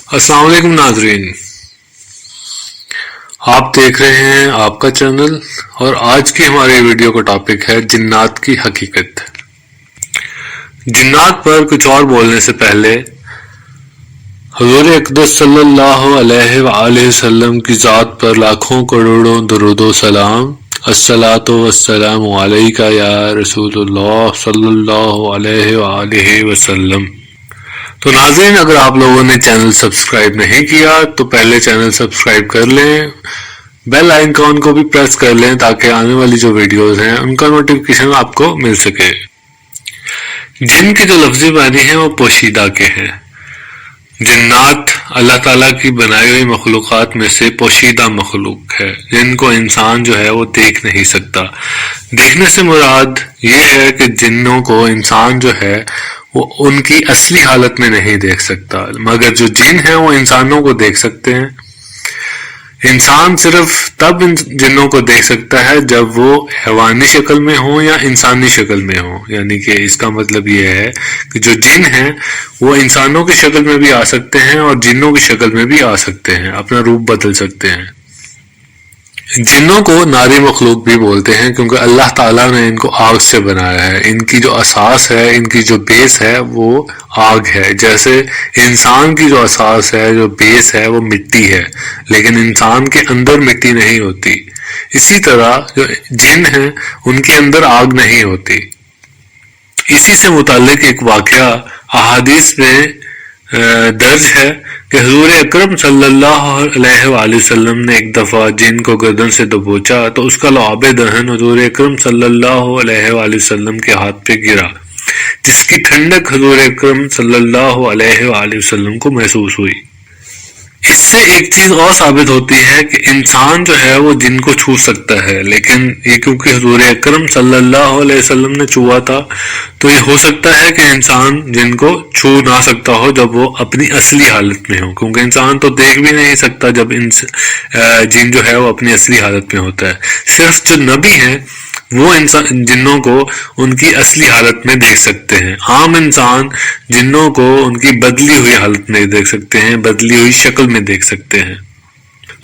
अस्सलाम वालेकुम नाजरीन, आप देख रहे हैं आपका चैनल और आज की हमारी वीडियो का टॉपिक है जिन्नात की हकीकत। जिन्नात पर कुछ और बोलने से पहले हुजूर अक़दस सल्लल्लाहु अलैहि वसल्लम की ज़ात पर लाखों करोड़ों दरूदो सलाम। अस्सलातु वस्सलामु अलैका या रसूलुल्लाह सल्लल्लाहु अलैहि वसल्लम। तो नाज़रीन, अगर आप लोगों ने चैनल सब्सक्राइब नहीं किया तो पहले चैनल सब्सक्राइब कर लें, बेल आइकॉन को भी प्रेस कर लें ताकि आने वाली जो वीडियोस हैं उनका नोटिफिकेशन आपको मिल सके। जिन के जो लफ्ज़ी मानी हैं वो पोशीदा के हैं। जिन्नात अल्लाह ताला की बनाई हुई मखलूक़ात में से पोशीदा मखलूक है जिनको इंसान जो है वो देख नहीं सकता। देखने से मुराद ये है कि जिन्नों को इंसान जो है वो उनकी असली हालत में नहीं देख सकता, मगर जो जिन हैं वो इंसानों को देख सकते हैं। इंसान सिर्फ तब इन जिन्नों को देख सकता है जब वो हैवानी शक्ल में हो या इंसानी शक्ल में हो। यानी कि इसका मतलब ये है कि जो जिन हैं वो इंसानों की शक्ल में भी आ सकते हैं और जिन्नों की शक्ल में भी आ सकते हैं, अपना रूप बदल सकते हैं। जिन्नों को नारी मखलूक भी बोलते हैं क्योंकि अल्लाह ताला ने इनको आग से बनाया है। इनकी जो असास है, इनकी जो बेस है वो आग है। जैसे इंसान की जो असास है, जो बेस है वो मिट्टी है, लेकिन इंसान के अंदर मिट्टी नहीं होती। इसी तरह जो जिन हैं उनके अंदर आग नहीं होती। इसी से मुताल्लिक एक वाक़या अहादीस में दर्ज है कि हुजूर अकरम सल्लल्लाहु अलैहि वसल्लम ने एक दफ़ा जिन को गर्दन से दबोचा तो उसका लुआब दहन हुजूर अकरम सल्लल्लाहु अलैहि वसल्लम के हाथ पे गिरा, जिसकी ठंडक हुजूर अकरम सल्लल्लाहु अलैहि वसल्लम को महसूस हुई। इससे एक चीज और साबित होती है कि इंसान जो है वो जिन को छू सकता है, लेकिन ये क्योंकि हुजूर अकरम सल्लल्लाहु अलैहि वसल्लम ने छुआ था तो ये हो सकता है कि इंसान जिनको छू ना सकता हो जब वो अपनी असली हालत में हो, क्योंकि इंसान तो देख भी नहीं सकता जब जिन जो है वो अपनी असली हालत में होता है। सिर्फ जो नबी हैं वो इंसान जिन्नों को उनकी असली हालत में देख सकते हैं। आम इंसान जिन्नों को उनकी बदली हुई हालत में देख सकते हैं, बदली हुई शक्ल में देख सकते हैं।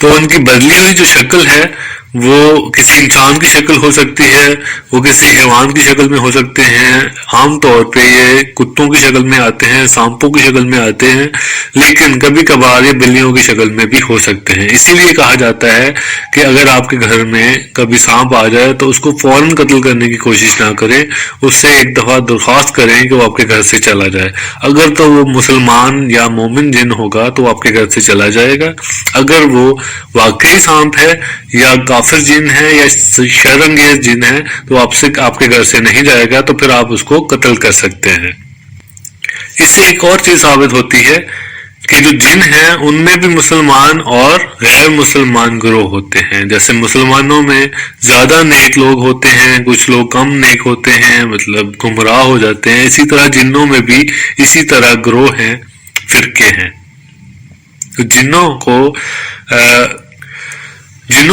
तो उनकी बदली हुई जो शक्ल है वो किसी इंसान की शक्ल हो सकती है, वो किसी हैवान की शक्ल में हो सकते हैं। आम तौर पे ये कुत्तों की शक्ल में आते हैं, सांपों की शक्ल में आते हैं, लेकिन कभी कभार ये बिल्लियों की शक्ल में भी हो सकते हैं। इसीलिए कहा जाता है कि अगर आपके घर में कभी सांप आ जाए तो उसको फौरन कत्ल करने की कोशिश ना करें, उससे एक दफा दरख्वास्त करें कि वो आपके घर से चला जाए। अगर तो वो मुसलमान या मोमिन जिन होगा तो आपके घर से चला जाएगा। अगर वो वाकई सांप है या काफिर जिन है या शर्रंगेज जिन है तो आपके घर से नहीं जाएगा, तो फिर आप उसको कत्ल कर सकते हैं। इससे एक और चीज साबित होती है कि जो जिन हैं उनमें भी मुसलमान और गैर मुसलमान ग्रोह होते हैं। जैसे मुसलमानों में ज्यादा नेक लोग होते हैं, कुछ लोग कम नेक होते हैं, मतलब गुमराह हो जाते हैं। इसी तरह जिन्नों में भी इसी तरह ग्रोह हैं, फिरके हैं। तो जिन्नों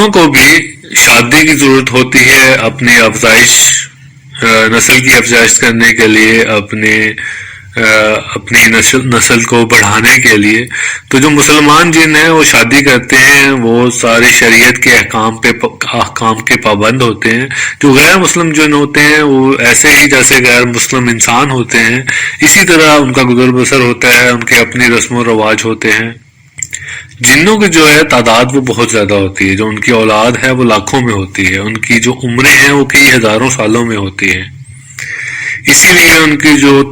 को भी शादी की जरूरत होती है अपनी अफजाइश, नस्ल की अफजाइश करने के लिए, अपनी नस्ल को बढ़ाने के लिए। तो जो मुसलमान जिन हैं वो शादी करते हैं, वो सारी शरीयत के अहकाम के पाबंद होते हैं। जो गैर मुस्लिम जिन होते हैं वो ऐसे ही जैसे गैर मुस्लिम इंसान होते हैं, इसी तरह उनका गुजर बसर होता है, उनके अपनी रस्म व रवाज होते हैं। जिन्नों की जो है तादाद वो बहुत ज्यादा होती है, जो उनकी औलाद है वो लाखों में होती है, उनकी जो उम्रें हैं वो कई हजारों सालों में होती है। इसीलिए उनकी जो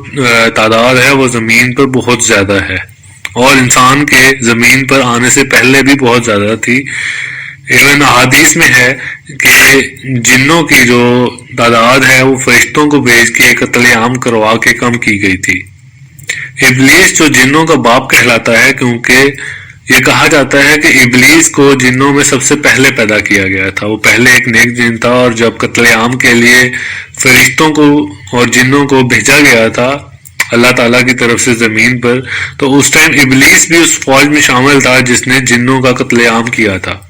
तादाद है वो जमीन पर बहुत ज्यादा है और इंसान के जमीन पर आने से पहले भी बहुत ज्यादा थी। इवन अहादीस में है कि जिन्नों की जो तादाद है वो फरिश्तों को भेज के कत्लेआम करवा के कम की गई थी। इब्लीस जो जिन्नों का बाप कहलाता है, क्योंकि ये कहा जाता है कि इब्लीस को जिन्नों में सबसे पहले पैदा किया गया था। वो पहले एक नेक जिन था और जब कत्लेआम के लिए फरिश्तों को और जिन्नों को भेजा गया था अल्लाह ताला की तरफ से जमीन पर, तो उस टाइम इब्लीस भी उस फौज में शामिल था जिसने जिन्नों का कत्लेआम किया था।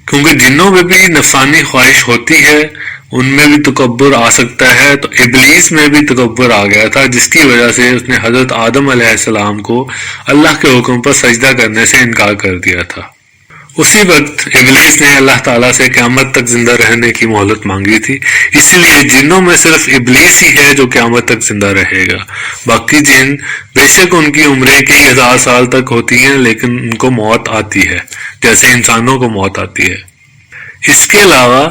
क्योंकि जिन्नों में भी नफसानी ख्वाहिश होती है ان میں بھی تکبر آ سکتا ہے، تو ابلیس میں بھی تکبر آ گیا تھا، جس کی وجہ سے اس نے حضرت آدم علیہ السلام کو اللہ کے حکم پر سجدہ کرنے سے انکار کر دیا تھا۔ اسی وقت ابلیس نے اللہ تعالیٰ سے قیامت تک زندہ رہنے کی مہلت مانگی تھی، اسی لیے جنوں میں صرف ابلیس ہی ہے جو قیامت تک زندہ رہے گا۔ باقی جن بے شک ان کی عمریں کئی ہزار سال تک ہوتی ہیں، لیکن ان کو موت آتی ہے جیسے انسانوں کو موت آتی ہے۔ اس کے علاوہ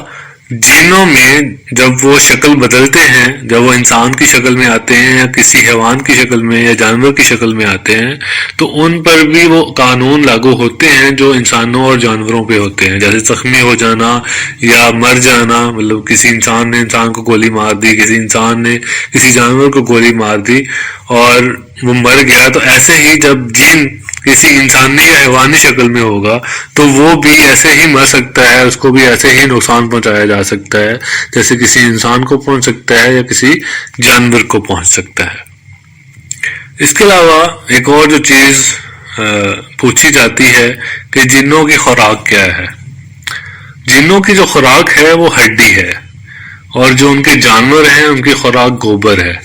جنوں میں جب وہ شکل بدلتے ہیں، جب وہ انسان کی شکل میں آتے ہیں یا کسی حیوان کی شکل میں یا جانور کی شکل میں آتے ہیں، تو ان پر بھی وہ قانون لاگو ہوتے ہیں جو انسانوں اور جانوروں پہ ہوتے ہیں، جیسے زخمی ہو جانا یا مر جانا، مطلب کسی انسان نے انسان کو گولی مار دی، کسی انسان نے کسی جانور کو گولی مار دی اور وہ مر گیا، تو ایسے ہی جب جن کسی انسانی یا حیوانی شکل میں ہوگا تو وہ بھی ایسے ہی مر سکتا ہے، اس کو بھی ایسے ہی نقصان پہنچایا جا سکتا ہے جیسے کسی انسان کو پہنچ سکتا ہے یا کسی جانور کو پہنچ سکتا ہے۔ اس کے علاوہ ایک اور جو چیز پوچھی جاتی ہے کہ جنوں کی خوراک کیا ہے۔ جنوں کی جو خوراک ہے وہ ہڈی ہے، اور جو ان کے جانور ہیں ان کی خوراک گوبر ہے۔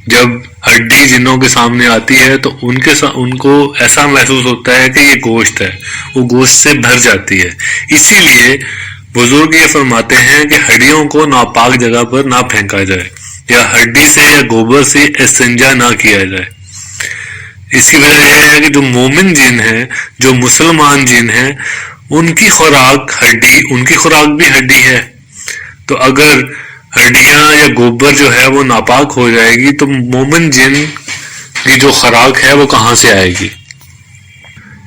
جب ہڈی جنوں کے سامنے آتی ہے تو ان کو ایسا محسوس ہوتا ہے کہ یہ گوشت ہے، وہ گوشت سے بھر جاتی ہے۔ اسی لیے بزرگ یہ فرماتے ہیں کہ ہڈیوں کو ناپاک جگہ پر نہ پھینکا جائے، یا ہڈی سے یا گوبر سے استنجا نہ کیا جائے۔ اس کی وجہ یہ ہے کہ جو مومن جن ہیں، جو مسلمان جن ہیں، ان کی خوراک ہڈی، ان کی خوراک بھی ہڈی ہے، تو اگر ہڈیاں یا گوبر جو ہے وہ ناپاک ہو جائے گی تو مومن جن کی جو خوراک ہے وہ کہاں سے آئے گی۔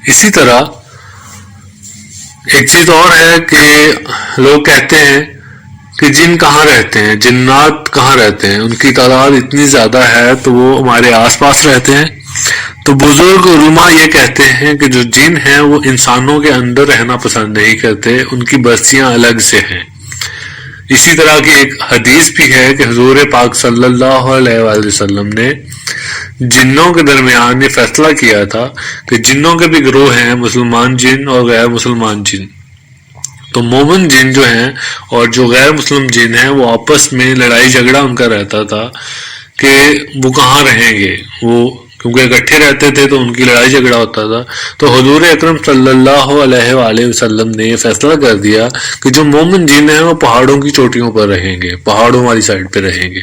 اسی طرح ایک چیز اور ہے کہ لوگ کہتے ہیں کہ جن کہاں رہتے ہیں، جنات کہاں رہتے ہیں، ان کی تعداد اتنی زیادہ ہے تو وہ ہمارے آس پاس رہتے ہیں۔ تو بزرگ علماء یہ کہتے ہیں کہ جو جن ہیں وہ انسانوں کے اندر رہنا پسند نہیں کرتے، ان کی بستیاں الگ سے ہیں۔ اسی طرح کی ایک حدیث بھی ہے کہ حضور پاک صلی اللہ علیہ وآلہ وسلم نے جنوں کے درمیان یہ فیصلہ کیا تھا کہ جنوں کے بھی گروہ ہیں، مسلمان جن اور غیر مسلمان جن۔ تو مومن جن جو ہیں اور جو غیر مسلم جن ہیں وہ آپس میں لڑائی جھگڑا ان کا رہتا تھا کہ وہ کہاں رہیں گے، وہ کیونکہ اکٹھے رہتے تھے تو ان کی لڑائی جھگڑا ہوتا تھا۔ تو حضور اکرم صلی اللہ علیہ وآلہ وسلم نے یہ فیصلہ کر دیا کہ جو مومن جن ہیں وہ پہاڑوں کی چوٹیوں پر رہیں گے، پہاڑوں والی سائڈ پہ رہیں گے،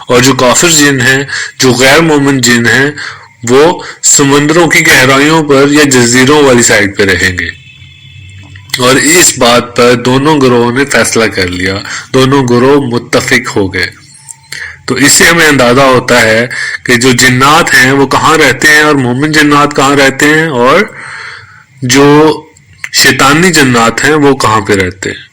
اور جو کافر جن ہیں، جو غیر مومن جن ہیں، وہ سمندروں کی گہرائیوں پر یا جزیروں والی سائڈ پہ رہیں گے۔ اور اس بات پر دونوں گروہوں نے فیصلہ کر لیا، دونوں گروہ متفق ہو گئے۔ تو اس سے ہمیں اندازہ ہوتا ہے کہ جو جنات ہیں وہ کہاں رہتے ہیں اور مومن جنات کہاں رہتے ہیں، اور جو شیطانی جنات ہیں وہ کہاں پہ رہتے ہیں۔